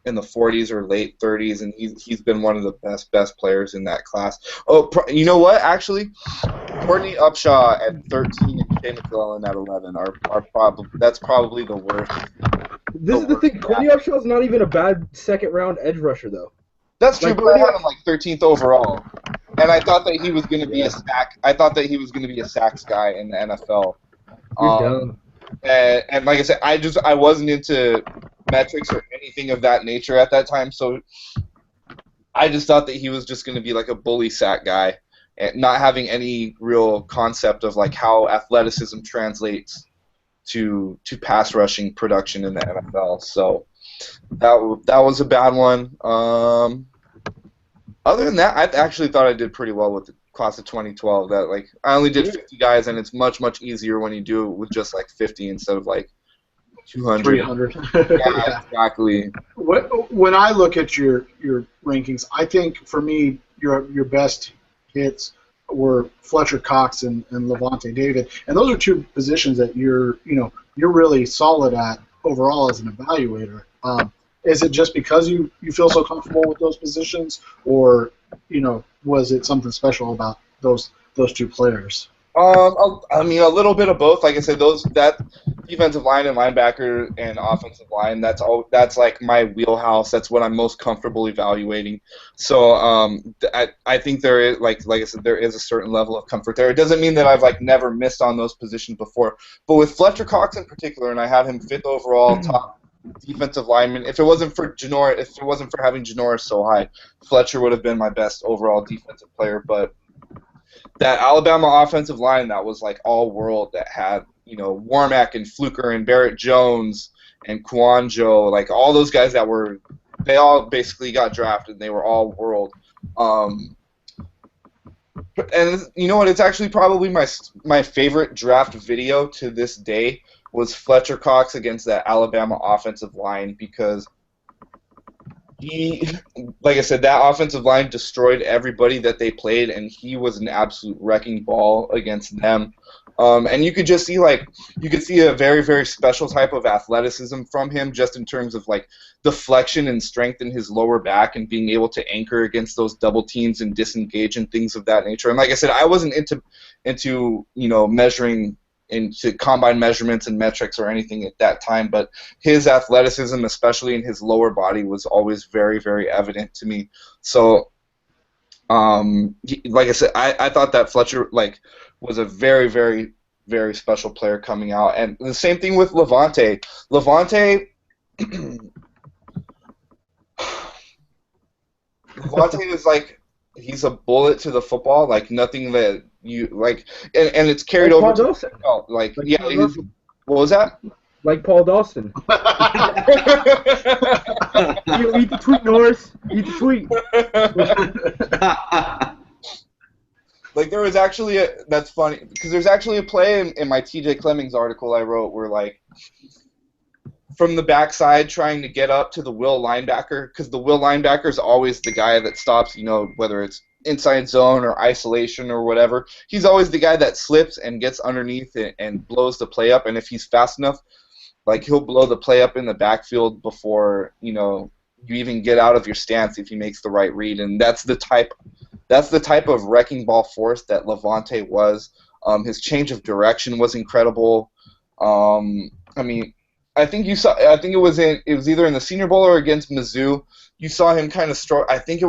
S2: in the 40s or late 30s, and he's been one of the best players in that class. Oh, you know what? Actually, Courtney Upshaw at 13 and Shea McClellan at 11 are probably the worst.
S4: This is the thing. Courtney Upshaw's not even a bad second-round edge rusher, though.
S2: That's true, but I had him like 13th overall, and I thought that he was going to be a sack. I thought that he was going to be a sacks guy in the NFL.
S4: You're dumb.
S2: And like I said, I wasn't into metrics or anything of that nature at that time, so I just thought that he was just going to be like a bully sack guy, and not having any real concept of like how athleticism translates to pass rushing production in the NFL. So that was a bad one. Other than that, I actually thought I did pretty well with the class of 2012. That like I only did 50 guys, and it's much easier when you do it with just like 50 instead of like 200.
S1: 300.
S2: Yeah, exactly.
S1: When I look at your rankings, I think for me your best hits were Fletcher Cox and Levante David, and those are two positions that you're really solid at overall as an evaluator. is it just because you feel so comfortable with those positions, or was it something special about those two players?
S2: I mean, a little bit of both. Like I said, that defensive line and linebacker and offensive line, that's like my wheelhouse. That's what I'm most comfortable evaluating. So I think there is, like I said, there is a certain level of comfort there. It doesn't mean that I've like never missed on those positions before. But with Fletcher Cox in particular, and I had him 5th overall top defensive lineman. If it wasn't for having Janoris so high, Fletcher would have been my best overall defensive player. But that Alabama offensive line that was like all world, that had Warmack and Fluker and Barrett Jones and Kwanjo, like all those guys they all basically got drafted. They were all world. And you know what? It's actually probably my favorite draft video to this day was Fletcher Cox against that Alabama offensive line, because like I said, that offensive line destroyed everybody that they played, and he was an absolute wrecking ball against them. And you could just see, a very, very special type of athleticism from him, just in terms of like deflection and strength in his lower back, and being able to anchor against those double teams and disengage and things of that nature. And like I said, I wasn't into measuring into combine measurements and metrics or anything at that time, but his athleticism, especially in his lower body, was always very, very evident to me. So, like I said, I thought that Fletcher was a very, very, very special player coming out, and the same thing with Levante. Levante is like, he's a bullet to the football, like nothing that you like, and it's carried
S4: like
S2: over
S4: Paul Dawson.
S2: What was that?
S4: Like Paul Dawson. You eat the tweet, Norris. Eat the tweet.
S2: Like there was actually that's funny, because there's actually a play in my TJ Clemmings article I wrote where, like, from the backside trying to get up to the will linebacker, because the will linebacker is always the guy that stops, whether it's inside zone or isolation or whatever. He's always the guy that slips and gets underneath it and blows the play up, and if he's fast enough, like, he'll blow the play up in the backfield before, you even get out of your stance if he makes the right read. And that's the type of wrecking ball force that Levante was. His change of direction was incredible. I mean, I think it was either in the Senior Bowl or against Mizzou. You saw him kind of I think it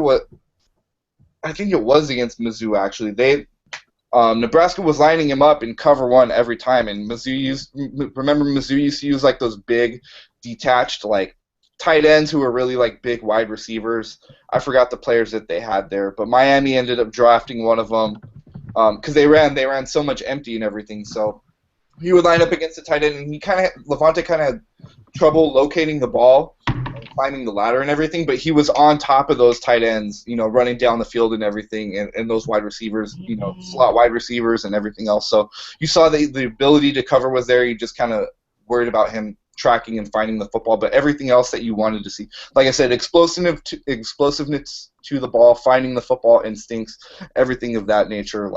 S2: was against Mizzou, actually. Nebraska was lining him up in cover one every time, and Mizzou used to use like those big detached like tight ends who were really like big wide receivers. I forgot the players that they had there, but Miami ended up drafting one of them because they ran so much empty and everything. So he would line up against the tight end, and Levante kind of had trouble locating the ball and climbing the ladder and everything, but he was on top of those tight ends, running down the field and everything, and those wide receivers, slot wide receivers and everything else. So you saw the ability to cover was there. You just kind of worried about him tracking and finding the football, but everything else that you wanted to see, like I said, explosiveness to the ball, finding the football instincts, everything of that nature,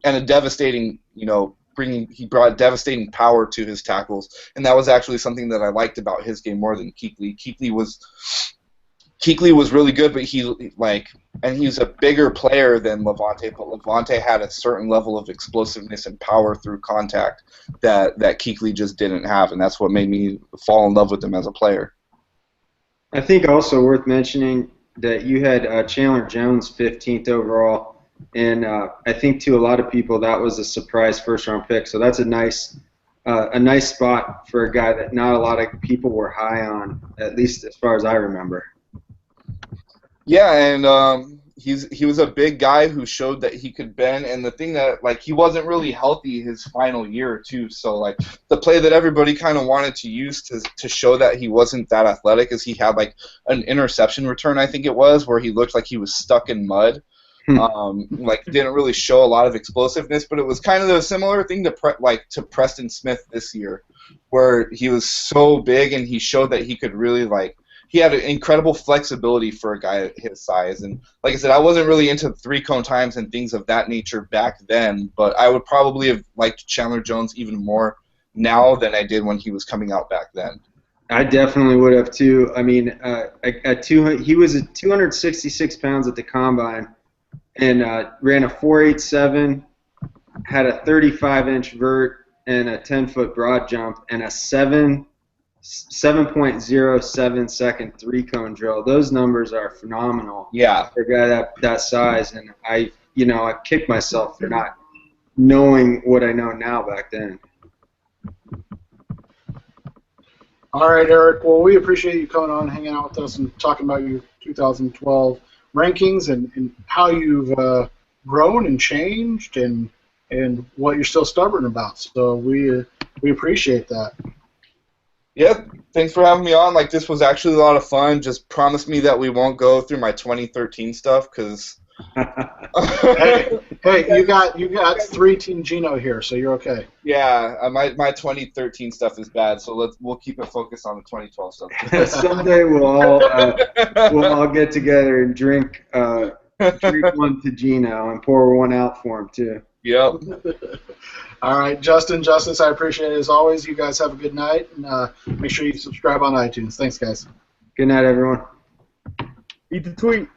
S2: and a devastating, he brought devastating power to his tackles, and that was actually something that I liked about his game more than Kuechly. Kuechly was really good, but he was a bigger player than Levante, but Levante had a certain level of explosiveness and power through contact that Kuechly just didn't have, and that's what made me fall in love with him as a player.
S3: I think also worth mentioning that you had Chandler Jones 15th overall. And I think to a lot of people that was a surprise first-round pick. So that's a nice spot for a guy that not a lot of people were high on, at least as far as I remember.
S2: Yeah, and he was a big guy who showed that he could bend. And the thing that he wasn't really healthy his final year too. So the play that everybody kind of wanted to use to show that he wasn't that athletic is he had an interception return, I think it was, where he looked like he was stuck in mud. Didn't really show a lot of explosiveness, but it was kind of a similar thing to Preston Smith this year, where he was so big and he showed that he could really he had an incredible flexibility for a guy his size. And like I said, I wasn't really into 3-cone times and things of that nature back then, but I would probably have liked Chandler Jones even more now than I did when he was coming out back then.
S3: I definitely would have too. I mean, he was at 266 pounds at the combine, and ran a 4.87, had a 35-inch vert and a 10-foot broad jump, and a 7.07 second three-cone drill. Those numbers are phenomenal.
S2: Yeah.
S3: For a guy that size, and I kicked myself for not knowing what I know now back then.
S1: All right, Eric. Well, we appreciate you coming on, hanging out with us, and talking about your 2012 rankings and how you've grown and changed and what you're still stubborn about. So we appreciate that.
S2: Yep. Thanks for having me on. Like, this was actually a lot of fun. Just promise me that we won't go through my 2013 stuff, because.
S1: hey, you got 3 Team Gino here, so you're okay.
S2: Yeah, my 2013 stuff is bad, so we'll keep it focused on the 2012 stuff.
S3: Someday we'll all get together and drink one to Gino and pour one out for him too.
S2: Yep.
S1: All right, Justin, Justice, I appreciate it as always. You guys have a good night, and make sure you subscribe on iTunes. Thanks, guys.
S3: Good night, everyone.
S4: Eat the tweet.